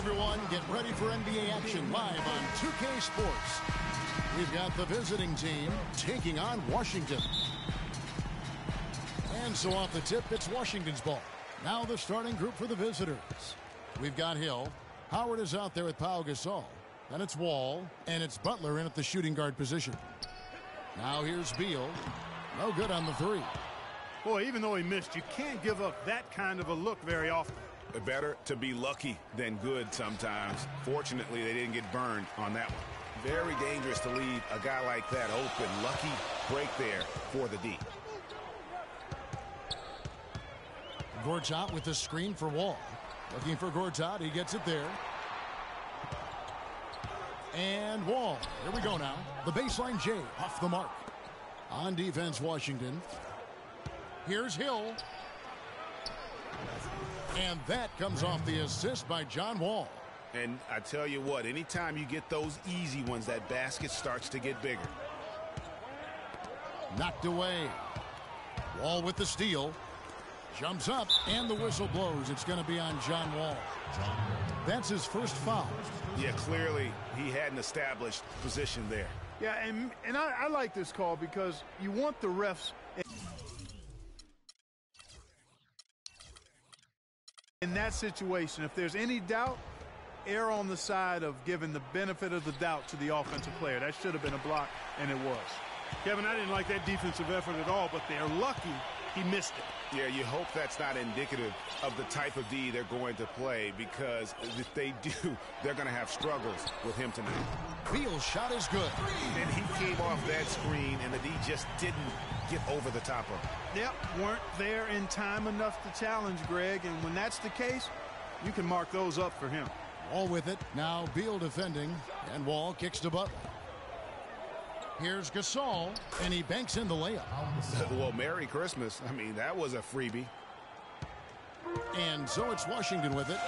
Everyone, get ready for NBA action live on 2K Sports. We've got the visiting team taking on Washington. And so off the tip, it's Washington's ball. Now the starting group for the visitors. We've got Hill. Howard is out there with Pau Gasol. Then it's Wall, and it's Butler in at the shooting guard position. Now here's Beal. No good on the three. Boy, even though he missed, you can't give up that kind of a look very often. Better to be lucky than good sometimes. Fortunately, they didn't get burned on that one. Very dangerous to leave a guy like that open. Lucky break there for the D. Gortat with the screen for Wall. Looking for Gortat. He gets it there. And Wall. Here we go now. The baseline J off the mark. On defense, Washington. Here's Hill. And that comes off the assist by John Wall. And I tell you what, anytime you get those easy ones, that basket starts to get bigger. Knocked away. Wall with the steal. Jumps up, and the whistle blows. It's going to be on John Wall. That's his first foul. Yeah, clearly he had an established position there. Yeah, and I like this call because you want the refs in that situation. If there's any doubt, err on the side of giving the benefit of the doubt to the offensive player. That should have been a block, and it was. Kevin, I didn't like that defensive effort at all, but they're lucky he missed it. Yeah, you hope that's not indicative of the type of D they're going to play, because if they do, they're going to have struggles with him tonight. Beal's shot is good. And he came off that screen, and the D just didn't get over the top of him. Yep, weren't there in time enough to challenge Greg, and when that's the case, you can mark those up for him. Wall with it. Now Beal defending, and Wall kicks to Butler. Here's Gasol, and he banks in the layup. Well, Merry Christmas. I mean, that was a freebie. And so it's Washington with it.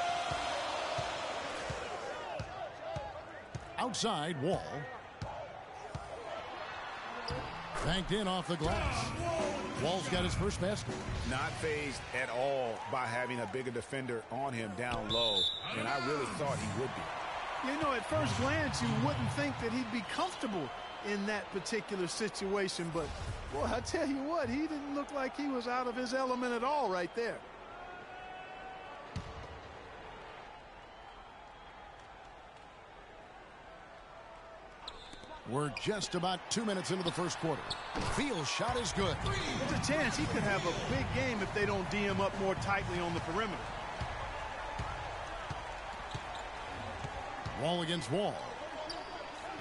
Outside, Wall. Banked in off the glass. Wall's got his first basket. Not fazed at all by having a bigger defender on him down low, and I really thought he would be. You know, at first glance, you wouldn't think that he'd be comfortable in that particular situation, but boy, I tell you what, he didn't look like he was out of his element at all right there. We're just about 2 minutes into the first quarter. Beal's shot is good. There's a chance he could have a big game if they don't D him up more tightly on the perimeter. Wall against Wall.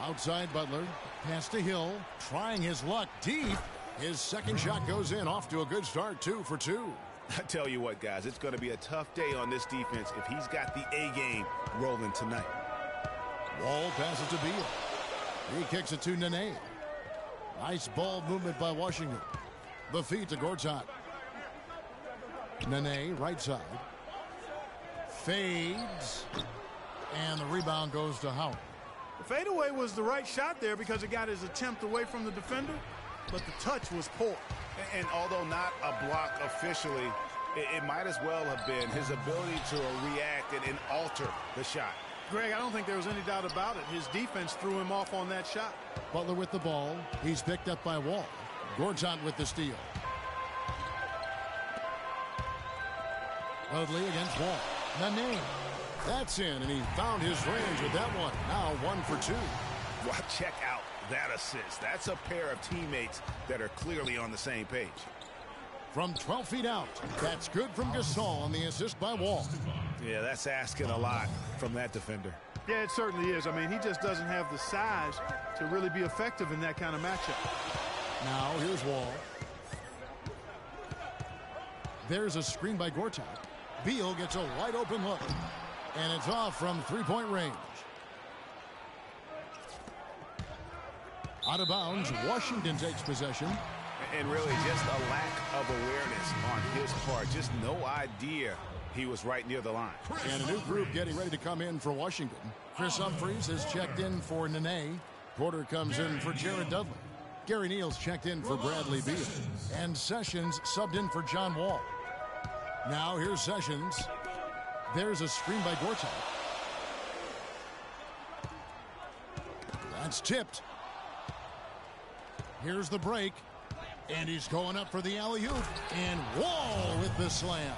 Outside Butler. Pass to Hill. Trying his luck deep. His second shot goes in. Off to a good start. 2 for 2. I tell you what, guys, it's going to be a tough day on this defense if he's got the A game rolling tonight. Wall passes to Beal. He kicks it to Nene. Nice ball movement by Washington. The feed to Gortat. Nene, right side. Fades. And the rebound goes to Howard. The fadeaway was the right shot there because it got his attempt away from the defender, but the touch was poor. And although not a block officially, it might as well have been his ability to react and alter the shot. Greg, I don't think there was any doubt about it. His defense threw him off on that shot. Butler with the ball. He's picked up by Wall. Gortat with the steal. Dudley against Wall. Nene. That's in, and he found his range with that one. Now 1 for 2. Well, check out that assist. That's a pair of teammates that are clearly on the same page. From 12 feet out, that's good from Gasol on the assist by Wall. Yeah, that's asking a lot from that defender. Yeah, it certainly is. I mean, he just doesn't have the size to really be effective in that kind of matchup. Now here's Wall. There's a screen by Gortat. Beal gets a wide open look. And it's off from three-point range. Out of bounds, Washington takes possession. And really just a lack of awareness on his part. Just no idea he was right near the line. And a new group getting ready to come in for Washington. Chris Humphries has checked in for Nene. Porter comes in for Jared Dudley. Gary Neal's checked in for Bradley Beal. And Sessions subbed in for John Wall. Now here's Sessions. There's a screen by Gortat. It's tipped. Here's the break. And he's going up for the alley-oop. And Wall with the slam.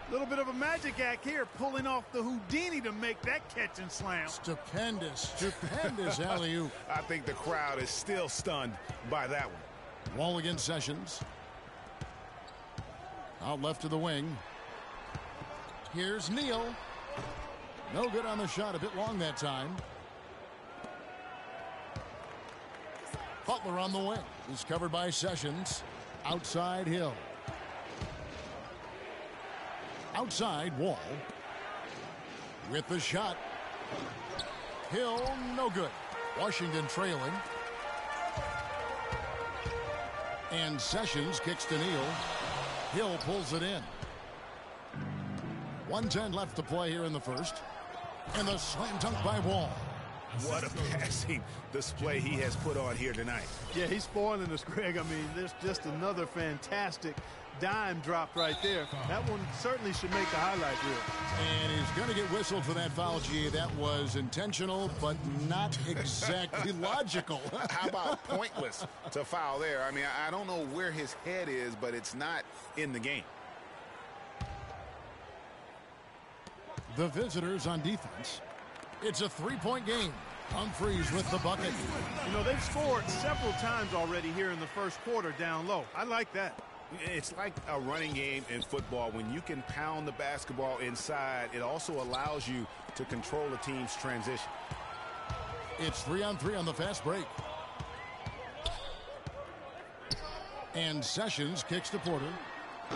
A little bit of a magic act here, pulling off the Houdini to make that catch and slam. Stupendous alley-oop. I think the crowd is still stunned by that one. Wall against Sessions. Out left to the wing. Here's Neal. No good on the shot, a bit long that time. Butler on the wing. He's covered by Sessions. Outside Hill. Outside Wall. With the shot. Hill, no good. Washington trailing. And Sessions kicks to Neal. Hill pulls it in. 1:10 left to play here in the first. And the slam dunk by Wall. What a passing display he has put on here tonight. Yeah, he's spoiling us, Greg. I mean, there's just another fantastic dime drop right there. That one certainly should make the highlight reel. And he's going to get whistled for that foul, G. That was intentional, but not exactly logical. How about pointless to foul there? I mean, I don't know where his head is, but it's not in the game. The visitors on defense. It's a three-point game. Humphries with the bucket. You know, they've scored several times already here in the first quarter down low. I like that. It's like a running game in football. When you can pound the basketball inside, it also allows you to control a team's transition. It's 3-on-3 on the fast break. And Sessions kicks to Porter.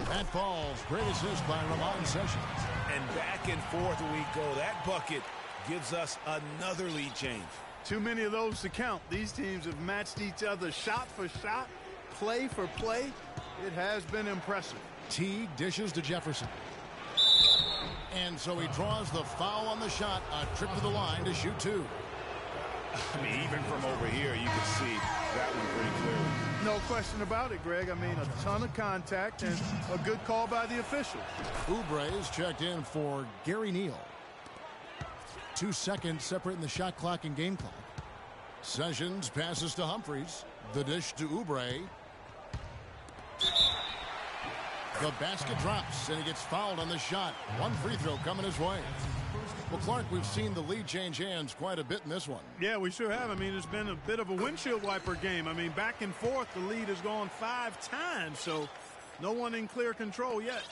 That falls. Great assist by Ramon Sessions. And back and forth we go. That bucket gives us another lead change. Too many of those to count. These teams have matched each other shot for shot, play for play. It has been impressive. Teague dishes to Jefferson. And so he draws the foul on the shot. A trip to the line to shoot two. I mean, even from over here, you can see that one pretty clearly. No question about it, Greg. I mean, a ton of contact and a good call by the official. Oubre is checked in for Gary Neal. 2 seconds separating the shot clock and game clock. Sessions passes to Humphries. The dish to Oubre. The basket drops, and he gets fouled on the shot. One free throw coming his way. Well, Clark, we've seen the lead change hands quite a bit in this one. Yeah, we sure have. I mean, it's been a bit of a windshield wiper game. I mean, back and forth, the lead has gone 5 times, so no one in clear control yet.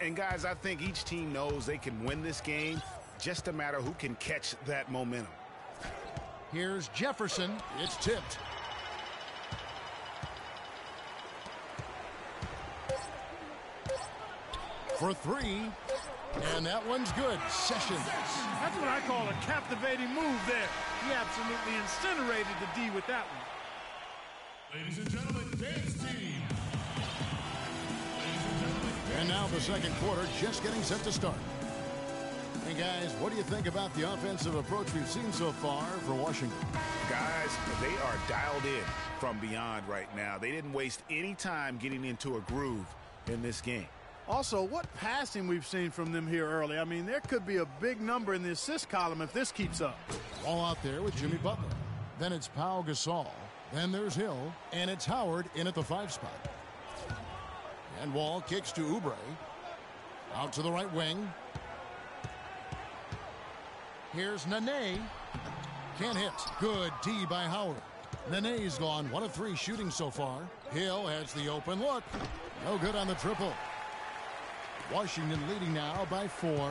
And, guys, I think each team knows they can win this game. Just a matter who can catch that momentum. Here's Jefferson. It's tipped. For three. And that one's good. Sessions. That's what I call a captivating move there. He absolutely incinerated the D with that one. Ladies and gentlemen, dance team. And now the second quarter just getting set to start. And guys, what do you think about the offensive approach we've seen so far for Washington? Guys, they are dialed in from beyond right now. They didn't waste any time getting into a groove in this game. Also, what passing we've seen from them here early. I mean, there could be a big number in the assist column if this keeps up. All out there with Jimmy Butler. Then it's Pau Gasol. Then there's Hill. And it's Howard in at the 5 spot. And Wall kicks to Oubre. Out to the right wing. Here's Nene. Can't hit. Good D by Howard. Nene's gone 1 of 3 shooting so far. Hill has the open look. No good on the triple. Washington leading now by 4.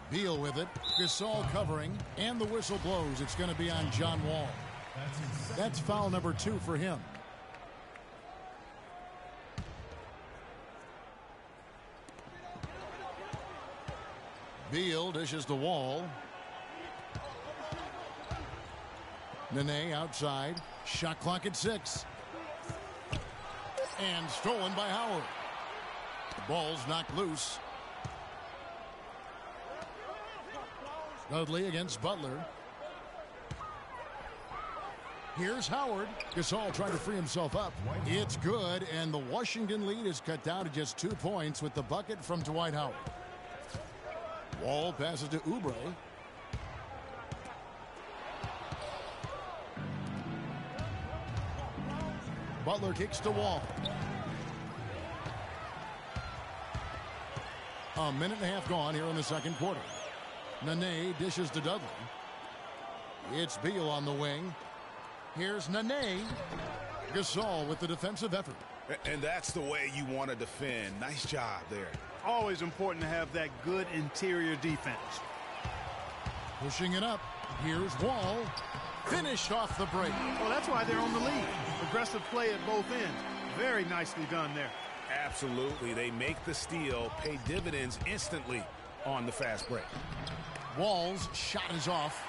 Beal with it. Gasol covering. And the whistle blows. It's going to be on John Wall. That's foul number 2 for him. Beal dishes the Wall. Nene outside. Shot clock at 6. And stolen by Howard. The ball's knocked loose. Dudley against Butler. Here's Howard. Gasol trying to free himself up. It's good, and the Washington lead is cut down to just 2 points with the bucket from Dwight Howard. Wall passes to Oubre. Butler kicks to Wall. A minute and a half gone here in the second quarter. Nene dishes to Dudley. It's Beal on the wing. Here's Nene. Gasol with the defensive effort. And that's the way you want to defend. Nice job there. Always important to have that good interior defense. Pushing it up. Here's Wall. Finished off the break. Well, that's why they're on the lead. Aggressive play at both ends. Very nicely done there. Absolutely. They make the steal, pay dividends instantly on the fast break. Wall's shot is off.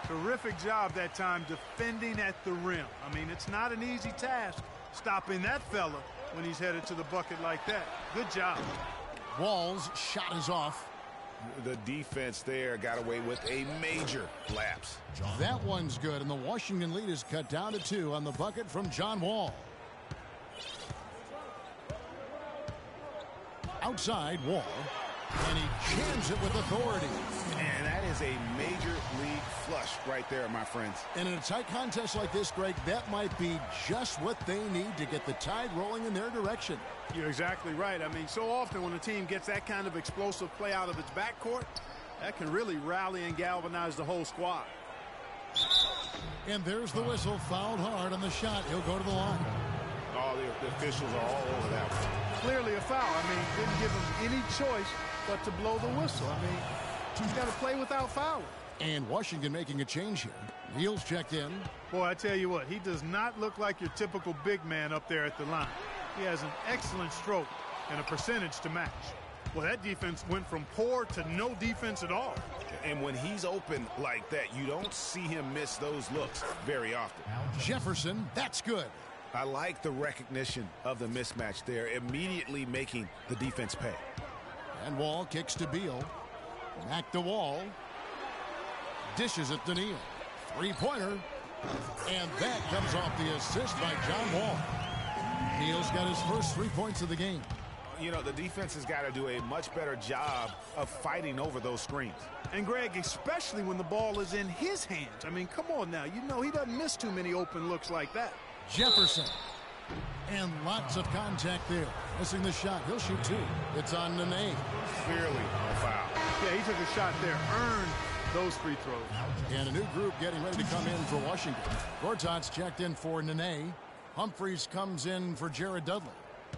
Terrific job that time defending at the rim. I mean, it's not an easy task stopping that fella when he's headed to the bucket like that. Good job. Wall's shot is off. The defense there got away with a major lapse. That one's good, and the Washington lead is cut down to 2 on the bucket from John Wall. Outside, Wall, and he jams it with authority. And that is a major league flush right there, my friends. And in a tight contest like this, Greg, that might be just what they need to get the tide rolling in their direction. You're exactly right. I mean, so often when a team gets that kind of explosive play out of its backcourt, that can really rally and galvanize the whole squad. And there's the whistle, fouled hard on the shot. He'll go to the line. Oh, the officials are all over that one. Clearly a foul. I mean, didn't give him any choice but to blow the whistle. I mean, he's got to play without fouling. And Washington making a change here. Neal's checked in. Boy, I tell you what, he does not look like your typical big man up there at the line. He has an excellent stroke and a percentage to match. Well, that defense went from poor to no defense at all. And when he's open like that, you don't see him miss those looks very often. Jefferson, that's good. I like the recognition of the mismatch there, immediately making the defense pay. And Wall kicks to Beal. Back to Wall. Dishes it to Neal. Three-pointer. And that comes off the assist by John Wall. Neal's got his first 3 points of the game. You know, the defense has got to do a much better job of fighting over those screens. And, Greg, especially when the ball is in his hands. I mean, come on now. You know he doesn't miss too many open looks like that. Jefferson. And lots of contact there. Missing the shot. He'll shoot 2. It's on Nene. Clearly a foul. Yeah, he took a shot there. Earned those free throws. And a new group getting ready to come in for Washington. Gortat's checked in for Nene. Humphries comes in for Jared Dudley.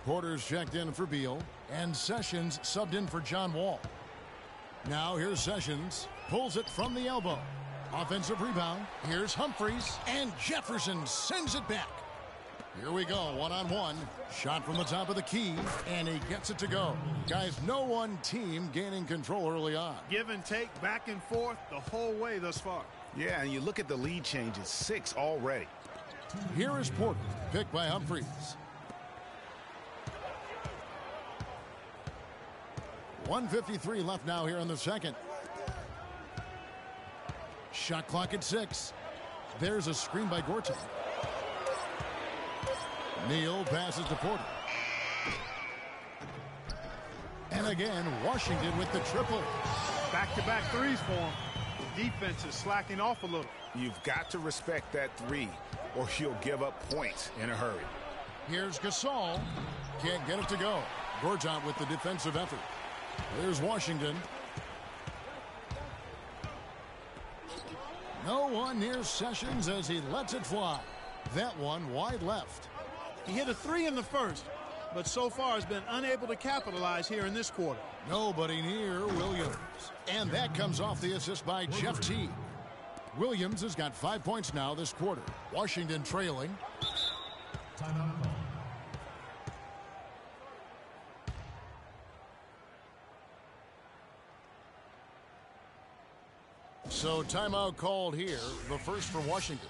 Porter's checked in for Beal. And Sessions subbed in for John Wall. Now here's Sessions. Pulls it from the elbow. Offensive rebound. Here's Humphries. And Jefferson sends it back. Here we go, one-on-one. Shot from the top of the key, and he gets it to go. Guys, no one team gaining control early on. Give and take, back and forth, the whole way thus far. Yeah, and you look at the lead changes, 6 already. Here is Porter, picked by Humphries. .153 left now here in the second. Shot clock at 6. There's a screen by Gortat. Neal passes to Porter. And again, Washington with the triple. Back-to-back threes for him. The defense is slacking off a little. You've got to respect that 3, or you'll give up points in a hurry. Here's Gasol. Can't get it to go. Gortat with the defensive effort. There's Washington. No one near Sessions as he lets it fly. That one wide left. He hit a 3 in the first, but so far has been unable to capitalize here in this quarter. Nobody near Williams. And that comes off the assist by Jeff Teague. Williams has got 5 points now this quarter. Washington trailing. Timeout call. So timeout called here, the first for Washington.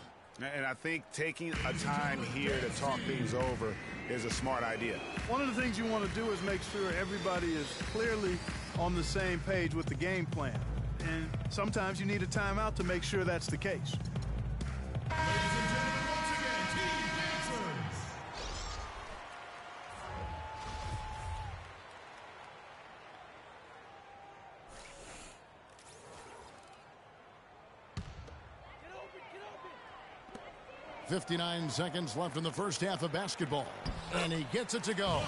And I think taking a time here to talk things over is a smart idea. One of the things you want to do is make sure everybody is clearly on the same page with the game plan. And sometimes you need a timeout to make sure that's the case. Ladies and gentlemen, once again, Team Dancers. 59 seconds left in the first half of basketball. And he gets it to go.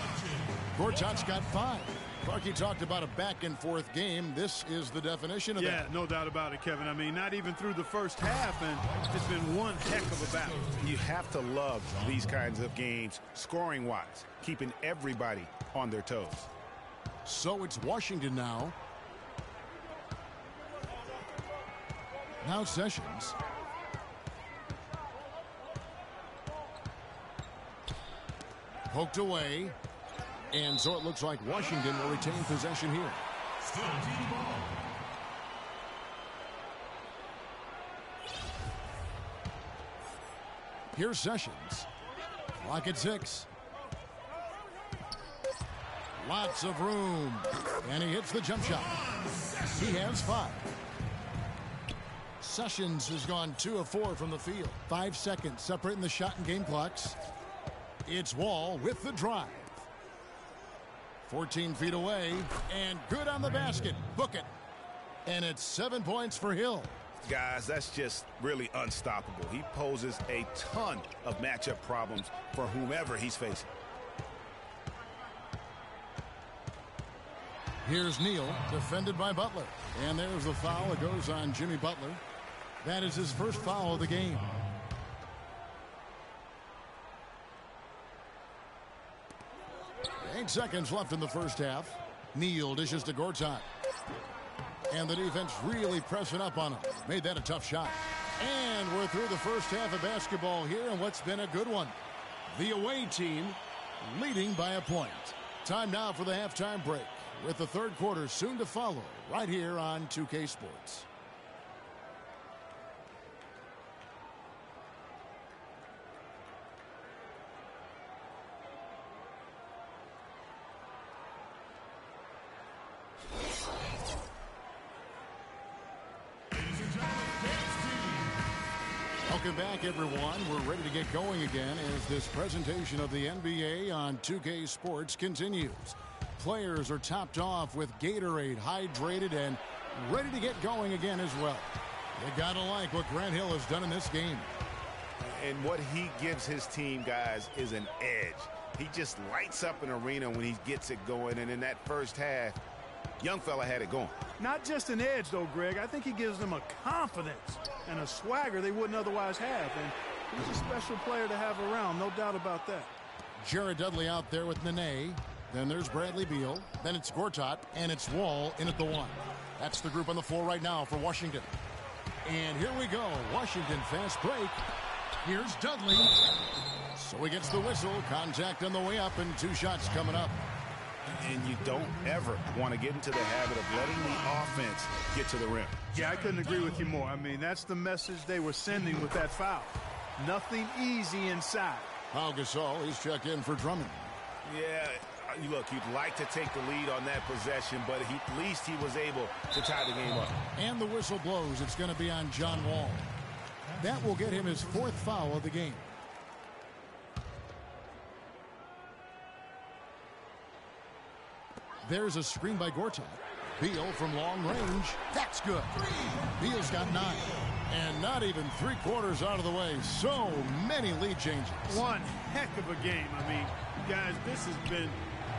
Gortat's got 5. Clarkie talked about a back-and-forth game. This is the definition of that. Yeah, no doubt about it, Kevin. I mean, not even through the first half, and it's been one heck of a battle. You have to love these kinds of games, scoring-wise, keeping everybody on their toes. So it's Washington now. Now Sessions. Poked away. And so it looks like Washington will retain possession here. Still team ball. Here's Sessions. Clock at 6. Lots of room. And he hits the jump shot. He has 5. Sessions has gone 2 of 4 from the field. 5 seconds separating the shot and game clocks. It's Wall with the drive. 14 feet away, and good on the basket. Book it. And it's 7 points for Hill. Guys, that's just really unstoppable. He poses a ton of matchup problems for whomever he's facing. Here's Neal, defended by Butler. And there's the foul. It goes on Jimmy Butler. That is his first foul of the game. Eight seconds left in the first half. Neal dishes to Gortat. And the defense really pressing up on him. Made that a tough shot. And we're through the first half of basketball here in what's been a good one. The away team leading by a point. Time now for the halftime break, with the third quarter soon to follow right here on 2K Sports. Welcome back, everyone. We're ready to get going again as this presentation of the NBA on 2K Sports continues. Players are topped off with Gatorade, hydrated, and ready to get going again as well. You gotta like what Grant Hill has done in this game. And what he gives his team, guys, is an edge. He just lights up an arena when he gets it going, and in that first half, young fella had it going. Not just an edge, though, Greg. I think he gives them a confidence and a swagger they wouldn't otherwise have. And he's a special player to have around, no doubt about that. Jared Dudley out there with Nene. Then there's Bradley Beal. Then it's Gortat, and it's Wall in at the 1. That's the group on the floor right now for Washington. And here we go. Washington fast break. Here's Dudley. So he gets the whistle. Contact on the way up, and 2 shots coming up. And you don't ever want to get into the habit of letting the offense get to the rim. Yeah, I couldn't agree with you more. I mean, that's the message they were sending with that foul. Nothing easy inside. Pau Gasol, he's checked in for Drummond. Yeah, look, you'd like to take the lead on that possession, but at least he was able to tie the game up. And the whistle blows. It's going to be on John Wall. That will get him his 4th foul of the game. There's a screen by Gortat. Beal from long range. That's good. Beal's got 9. And not even 3/4 out of the way. So many lead changes. One heck of a game. I mean, guys, this has been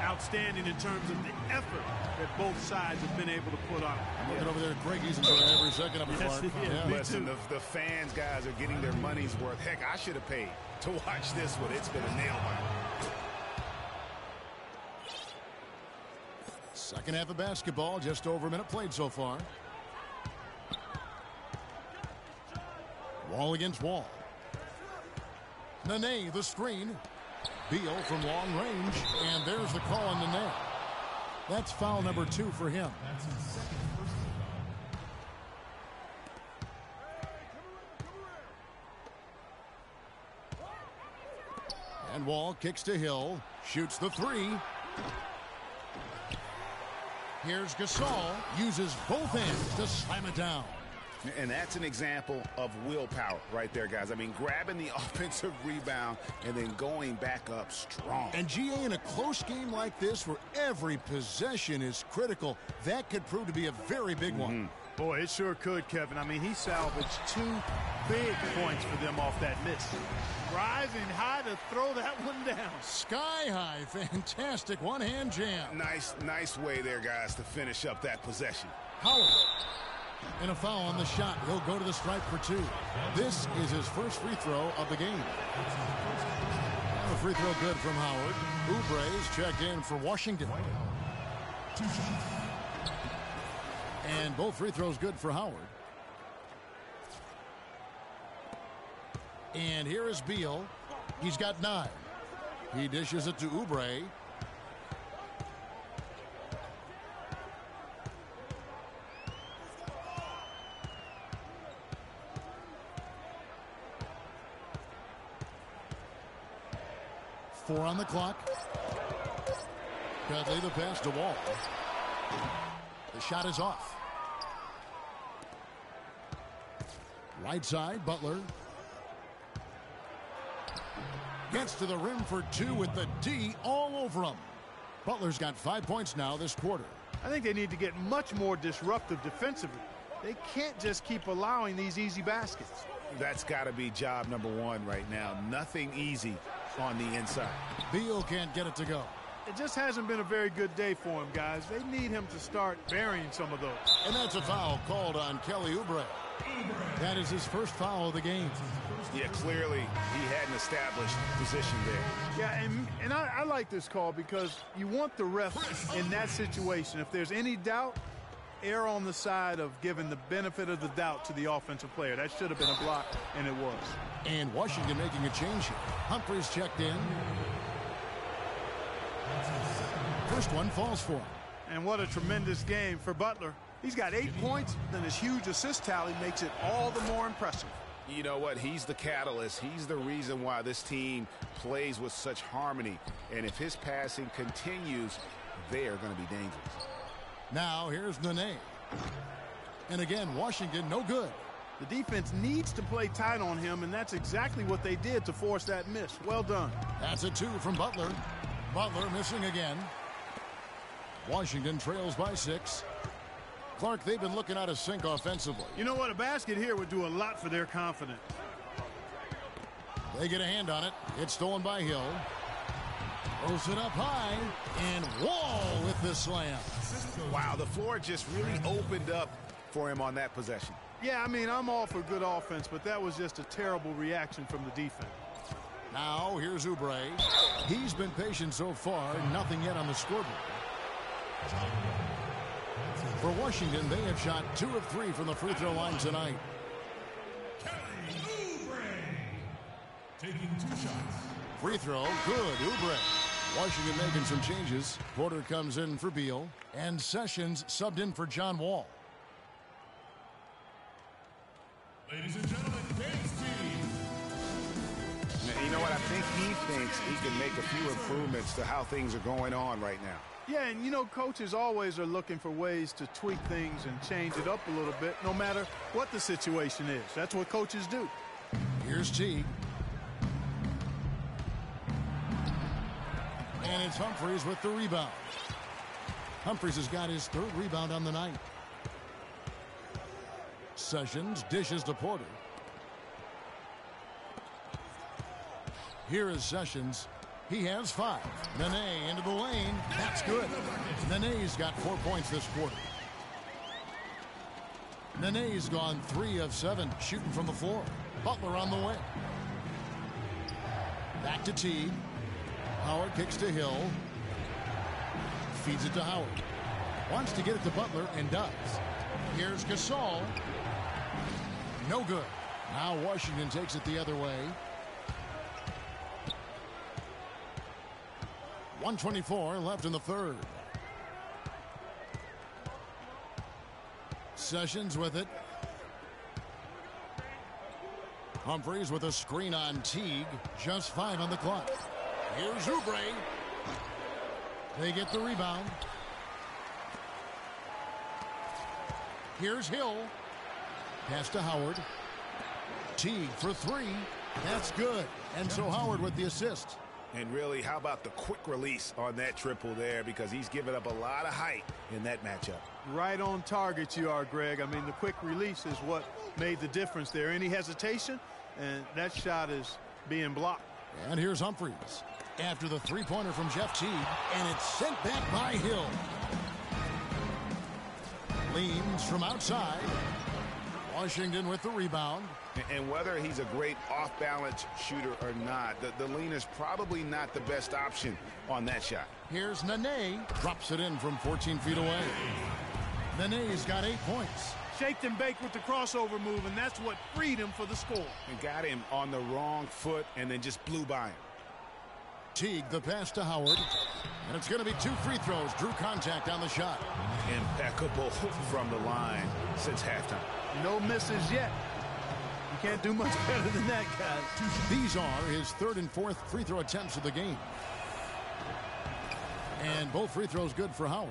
outstanding in terms of the effort that both sides have been able to put on. I'm looking over there at Greg. He's enjoying every second of it. Yes, Yeah. Listen, the fans, guys, are getting their money's worth. Heck, I should have paid to watch this one. It's been a nail-biter. Second half of basketball, just over a minute played so far. Wall against Wall. Nene, the screen. Beal from long range, and there's the call on Nene. That's foul number 2 for him. That's his second personal foul. And Wall kicks to Hill, shoots the 3. Here's Gasol, uses both hands to slam it down. And that's an example of willpower right there, guys. I mean, grabbing the offensive rebound and then going back up strong. And GA, in a close game like this where every possession is critical, that could prove to be a very big one. Boy, it sure could, Kevin. I mean, he salvaged 2 big points for them off that miss. Rising high to throw that one down. Sky high. Fantastic one-hand jam. Nice way there, guys, to finish up that possession. Howard. And a foul on the shot. He'll go to the stripe for 2. This is his first free throw of the game. And a free throw good from Howard. Oubre's checked in for Washington. And both free throws good for Howard. And here is Beal. He's got 9. He dishes it to Oubre. Four on the clock. Dudley the pass to Wall. The shot is off. Right side, Butler. Gets to the rim for 2 with the D all over him. Butler's got 5 points now this quarter. I think they need to get much more disruptive defensively. They can't just keep allowing these easy baskets. That's got to be job number 1 right now. Nothing easy on the inside. Beal can't get it to go. It just hasn't been a very good day for him, guys. They need him to start burying some of those. And that's a foul called on Kelly Oubre. That is his first foul of the game. Yeah, clearly he had an established position there. Yeah, and I like this call because you want the ref in that situation. If there's any doubt, err on the side of giving the benefit of the doubt to the offensive player. That should have been a block, and it was. And Washington making a change here. Humphries checked in. First one falls for him. And what a tremendous game for Butler. He's got 8 points, then his huge assist tally makes it all the more impressive. You know what? He's the catalyst. He's the reason why this team plays with such harmony. And if his passing continues, they are going to be dangerous. Now here's Nene. And again, Washington no good. The defense needs to play tight on him, and that's exactly what they did to force that miss. Well done. That's a 2 from Butler. Butler missing again. Washington trails by 6. Clark, they've been looking out of sync offensively. You know what? A basket here would do a lot for their confidence. They get a hand on it. It's stolen by Hill. Throws it up high. And Wall with the slam. Wow, the floor just really opened up for him on that possession. Yeah, I mean, I'm all for good offense, but that was just a terrible reaction from the defense. Now, here's Oubre. He's been patient so far. Nothing yet on the scoreboard. For Washington, they have shot 2 of 3 from the free throw line tonight. Taking 2 shots. Free throw, good, Oubre. Washington making some changes. Porter comes in for Beal, and Sessions subbed in for John Wall. Ladies and gentlemen, Dave's team. You know what? I think he thinks he can make a few improvements to how things are going on right now. Yeah, and you know, coaches always are looking for ways to tweak things and change it up a little bit, no matter what the situation is. That's what coaches do. Here's Teague. And it's Humphries with the rebound. Humphries has got his 3rd rebound on the night. Sessions dishes to Porter. Here is Sessions. He has 5. Nene into the lane. That's good. Nene's got 4 points this quarter. Nene's gone 3 of 7 shooting from the floor. Butler on the way. Back to Teague. Howard kicks to Hill. Feeds it to Howard. Wants to get it to Butler and does. Here's Gasol. No good. Now Washington takes it the other way. 1:24 left in the 3rd. Sessions with it. Humphries with a screen on Teague. Just 5 on the clock. Here's Oubre. They get the rebound. Here's Hill. Pass to Howard. Teague for 3. That's good. And so Howard with the assist. And really, how about the quick release on that triple there, because he's given up a lot of height in that matchup. Right on target you are, Greg. I mean, the quick release is what made the difference there. Any hesitation, and that shot is being blocked. And here's Humphries after the three-pointer from Jeff Teague, and it's sent back by Hill. Leans from outside. Washington with the rebound. And whether he's a great off-balance shooter or not, the lean is probably not the best option on that shot. Here's Nene. Drops it in from 14 feet away. Nene's got 8 points. Shaked and baked with the crossover move, and that's what freed him for the score. And got him on the wrong foot and then just blew by him. Teague the pass to Howard. And it's going to be 2 free throws. Drew contact on the shot. Impeccable from the line since halftime. No misses yet. You can't do much better than that, guys. These are his 3rd and 4th free throw attempts of the game. And both free throws good for Howard.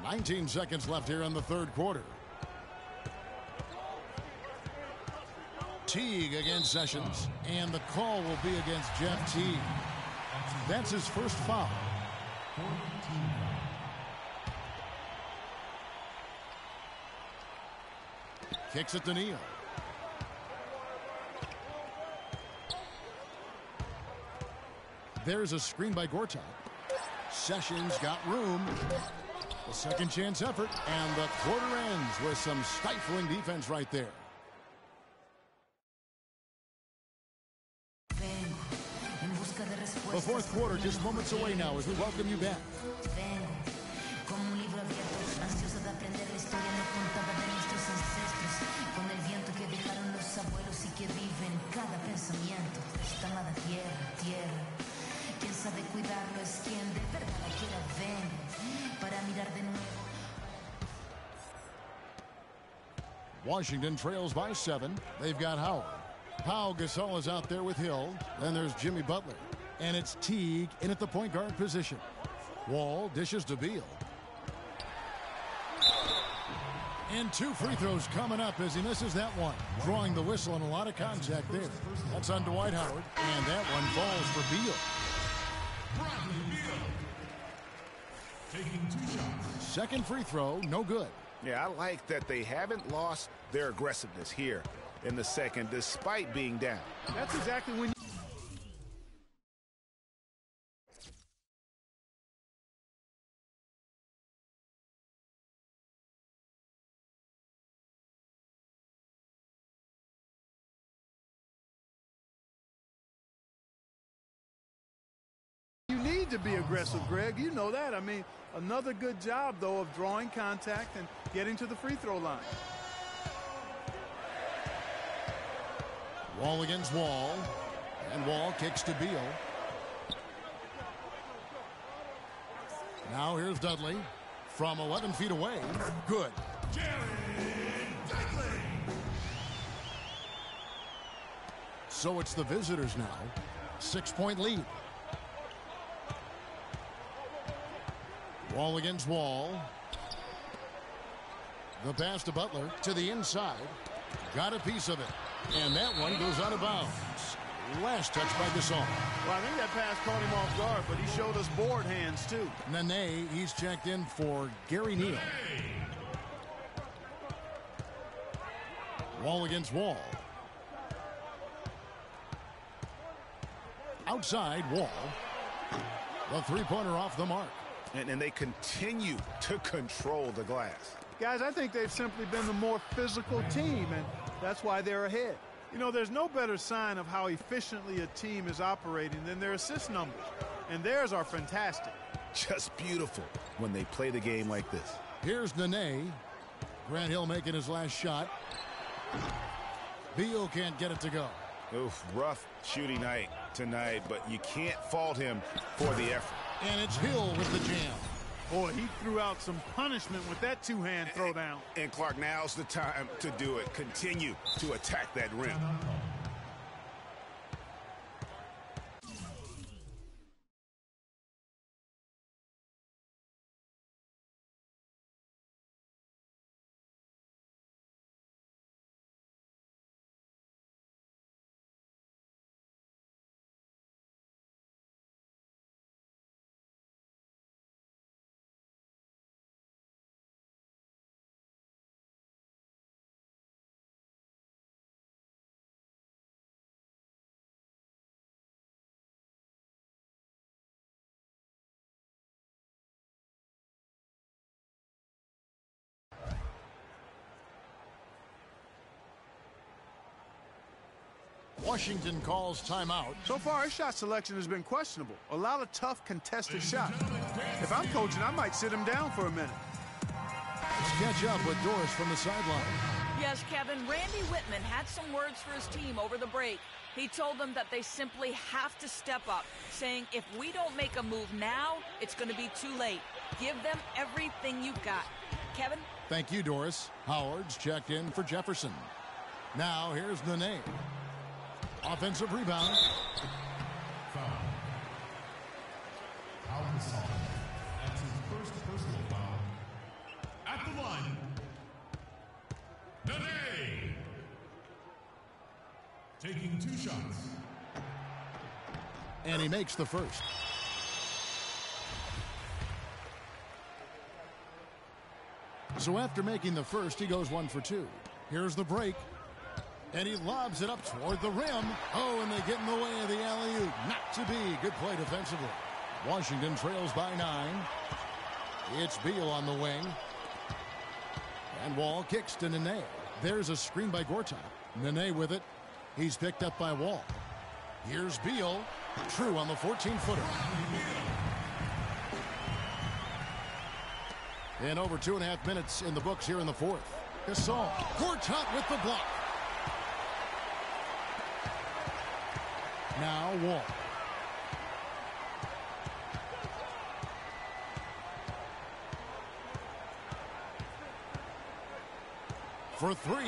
19 seconds left here in the 3rd quarter. Teague against Sessions, and the call will be against Jeff Teague. That's his first foul. Kicks it to Neal. There's a screen by Gortat. Sessions got room. A second chance effort, and the quarter ends with some stifling defense right there. The 4th quarter just moments away now as we welcome you back. Washington trails by 7. They've got Howard. Pau Gasol is out there with Hill. Then there's Jimmy Butler. And it's Teague in at the point guard position. Wall dishes to Beal. And 2 free throws coming up as he misses that one. Drawing the whistle and a lot of contact there. That's on Dwight Howard. And that one falls for Beal. Bradley Beal. Taking 2 shots. Second free throw, no good. Yeah, I like that they haven't lost their aggressiveness here in the second, despite being down. That's exactly when you need to be aggressive, Greg. You know that. I mean, another good job, though, of drawing contact and getting to the free throw line. Wall against Wall. And Wall kicks to Beal. Now here's Dudley. From 11 feet away. Good. So it's the visitors now. 6-point lead. Wall against Wall. The pass to Butler to the inside. Got a piece of it. And that one goes out of bounds. Last touch by Gasol. Well, I think that pass caught him off guard, but he showed us board hands, too. Nene, he's checked in for Gary Neal. Wall against Wall. Outside, Wall. The three-pointer off the mark. And they continue to control the glass. Guys, I think they've simply been the more physical team, and that's why they're ahead. You know, there's no better sign of how efficiently a team is operating than their assist numbers. And theirs are fantastic. Just beautiful when they play the game like this. Here's Nene. Grant Hill making his last shot. Beal can't get it to go. Oof, rough shooting night tonight, but you can't fault him for the effort. And it's Hill with the jam. Boy, he threw out some punishment with that two-hand throwdown. And Clark, now's the time to do it. Continue to attack that rim. Washington calls timeout. So far, his shot selection has been questionable. A lot of tough, contested shots. If I'm coaching, I might sit him down for a minute. Let's catch up with Doris from the sideline. Yes, Kevin, Randy Whitman had some words for his team over the break. He told them that they simply have to step up, saying if we don't make a move now, it's going to be too late. Give them everything you've got. Kevin? Thank you, Doris. Howard's checked in for Jefferson. Now here's Nene. Offensive rebound. Foul. Gasol. That's his first personal foul. At the line, Nene. Taking 2 shots. And he makes the first. So after making the first, he goes 1 for 2. Here's the break. And he lobs it up toward the rim. Oh, and they get in the way of the alley-oop. Not to be. Good play defensively. Washington trails by 9. It's Beal on the wing. And Wall kicks to Nene. There's a screen by Gortat. Nene with it. He's picked up by Wall. Here's Beal. True on the 14-footer. And over 2.5 minutes in the books here in the fourth. Gasol. Gortat with the block. Now Wall. For 3.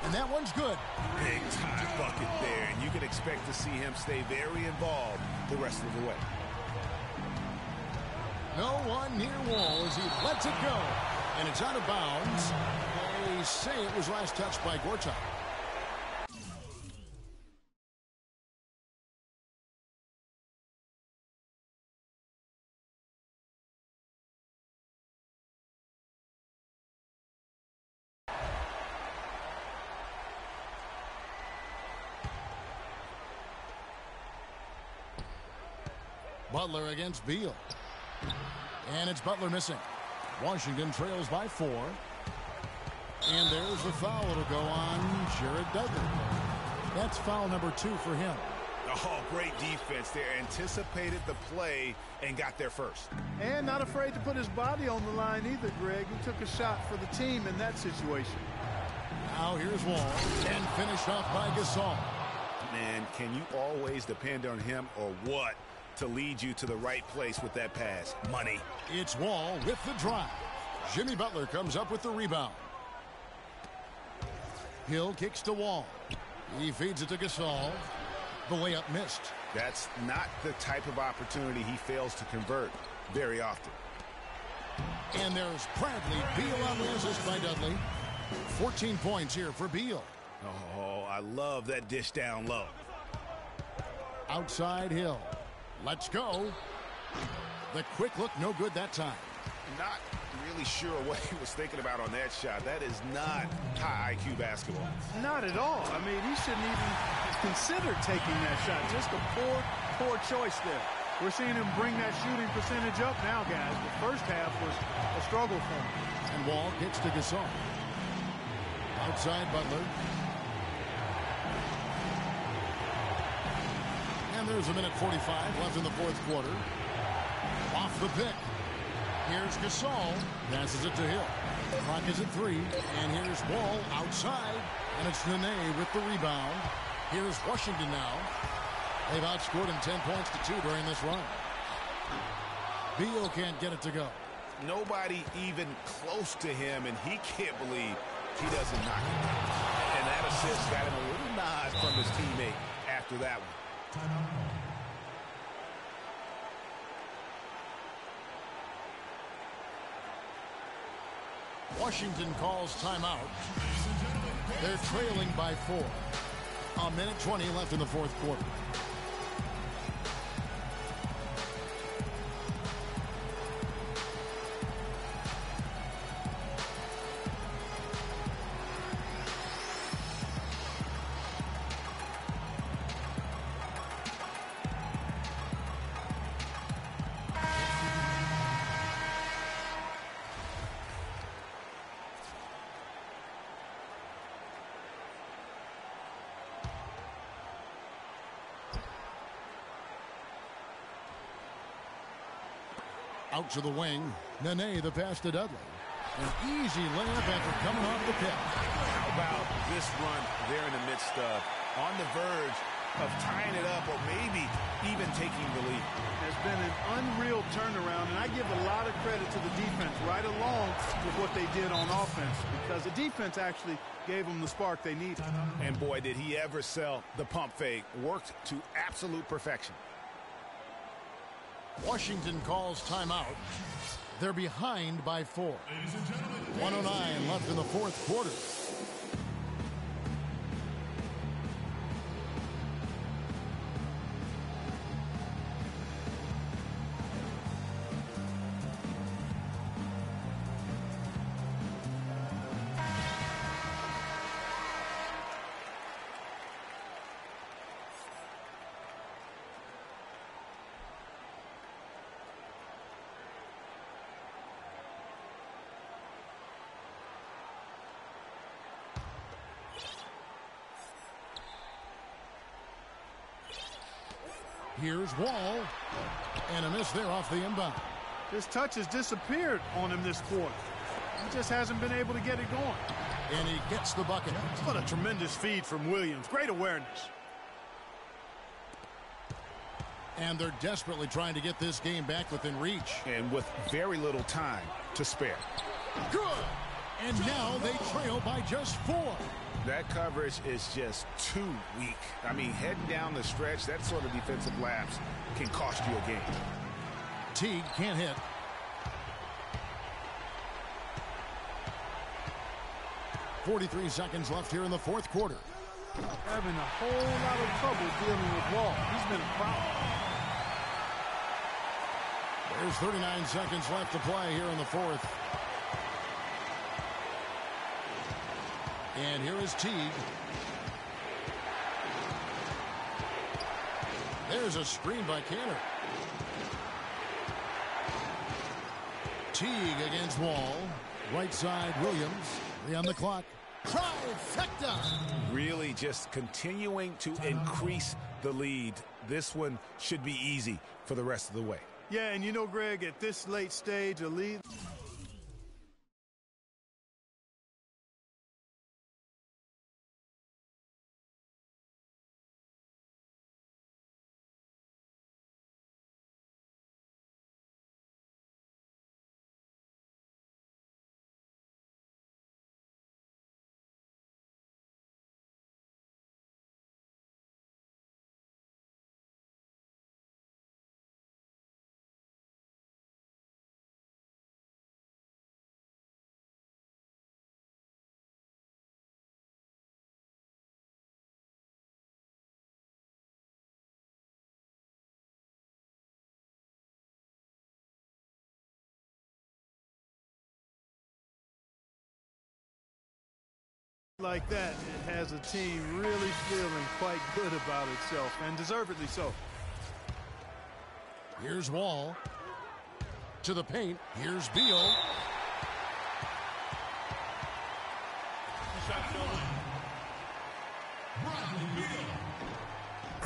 And that one's good. Big time bucket there. And you can expect to see him stay very involved the rest of the way. No one near Wall as he lets it go. And it's out of bounds. They say it was last touched by Gortat. Butler against Beal. And it's Butler missing. Washington trails by 4. And there's the foul. It'll go on Jared Dudley. That's foul number 2 for him. Oh, great defense there. Anticipated the play and got there first. And not afraid to put his body on the line either, Greg. He took a shot for the team in that situation. Now here's Wall. And finished off by Gasol. Man, can you always depend on him or what to lead you to the right place with that pass? Money. It's Wall with the drive. Jimmy Butler comes up with the rebound. Hill kicks to Wall. He feeds it to Gasol. The layup missed. That's not the type of opportunity he fails to convert very often. And there's Bradley. Beal on the assist by Dudley. 14 points here for Beal. Oh, I love that dish down low. Outside Hill. Let's go. The quick look, no good that time. Not really sure what he was thinking about on that shot. That is not high IQ basketball. Not at all. I mean, he shouldn't even consider taking that shot. Just a poor choice there. We're seeing him bring that shooting percentage up now, guys. The first half was a struggle for him. And Wall kicks to Gasol. Outside Butler. And there's a minute 45 left in the fourth quarter. Off the pick. Here's Gasol. Passes it to Hill. Clock is at 3. And here's Wall outside. And it's Nene with the rebound. Here's Washington now. They've outscored him 10 points to 2 during this run. Beal can't get it to go. Nobody even close to him, and he can't believe he doesn't knock it down. And that assist got him a little nod from his teammate after that one. Washington calls timeout. They're trailing by 4. A minute 20 left in the fourth quarter. Out to the wing. Nene, the pass to Dudley. An easy layup after coming off the pick. How about this run there in the midst of, on the verge of tying it up or maybe even taking the lead? There's been an unreal turnaround, and I give a lot of credit to the defense right along with what they did on offense, because the defense actually gave them the spark they needed. And boy, did he ever sell the pump fake. Worked to absolute perfection. Washington calls timeout. They're behind by 4. 109 left in the fourth quarter. Here's Wall. And a miss there off the inbound. His touch has disappeared on him this quarter. He just hasn't been able to get it going. And he gets the bucket. What a tremendous feed from Williams. Great awareness. And they're desperately trying to get this game back within reach. And with very little time to spare. Good. And now they trail by just 4. That coverage is just too weak. I mean, heading down the stretch, that sort of defensive lapse can cost you a game. Teague can't hit. .43 seconds left here in the fourth quarter. Having a whole lot of trouble dealing with Wall. He's been a problem. There's 39 seconds left to play here in the fourth. And here is Teague. There's a screen by Canner. Teague against Wall. Right side, Williams. 3 on the clock. Trifecta! Really just continuing to increase the lead. This one should be easy for the rest of the way. Yeah, and you know, Greg, at this late stage, a lead. Like that, it has a team really feeling quite good about itself, and deservedly so. Here's Wall. To the paint. Here's Beal.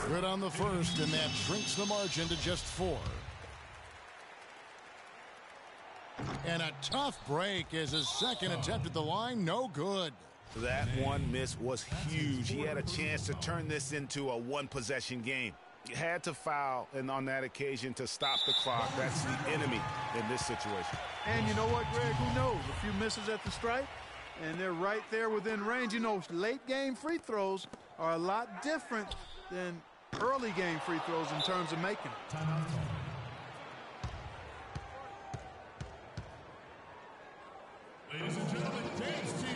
Good on the first, and that shrinks the margin to just 4. And a tough break as his second attempt at the line, no good. That one miss was huge. He had a chance to turn this into a one-possession game. He had to foul, and on that occasion, to stop the clock. That's the enemy in this situation. And you know what, Greg? Who knows? A few misses at the stripe, and they're right there within range. You know, late-game free throws are a lot different than early-game free throws in terms of making it. Ladies and gentlemen, dance team.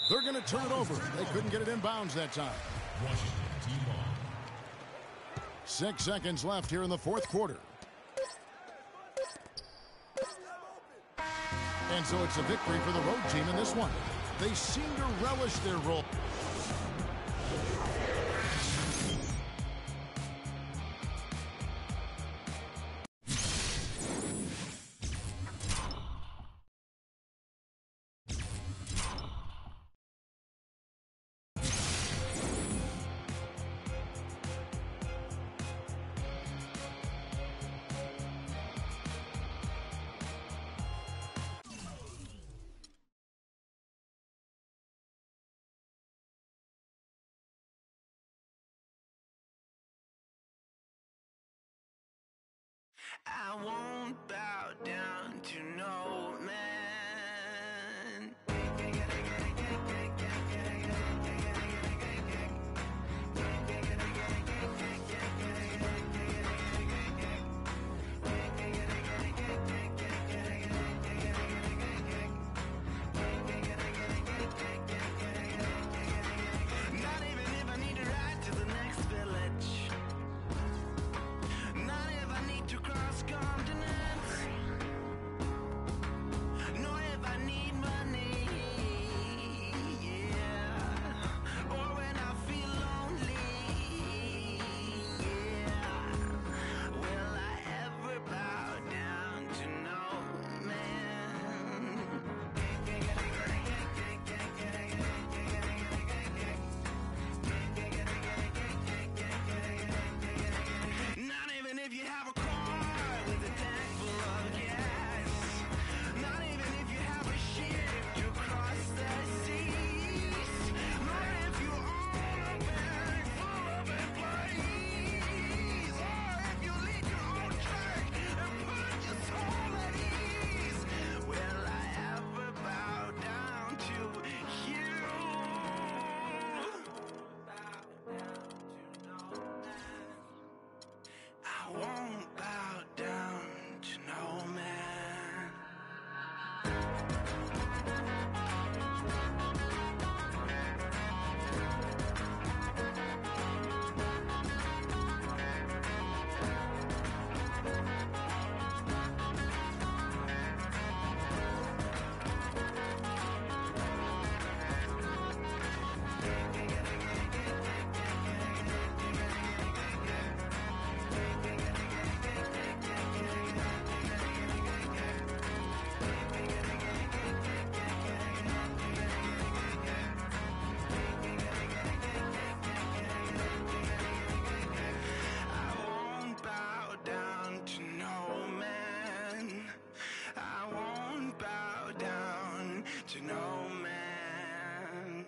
They're going to turn it over. They couldn't get it in bounds that time. Washington, team ball. 6 seconds left here in the fourth quarter. And so it's a victory for the road team in this one. They seem to relish their role. I won't bow down to no man. Not even if I need to ride to the next village. Not if I need to cross continents. Nor if I need money. Yeah. Or when I feel lonely. Yeah. Will I ever bow down to no man? Not even if you have a car with a tank full of gas. Not even if you have a ship to cross the seas. Not if you own a bank full of employees. Or if you lead your own track and put your soul at ease. Will I ever bow down to you? Bow down to no man. I won't bow down to no man. I won't bow down to no man. I won't bow down to no man.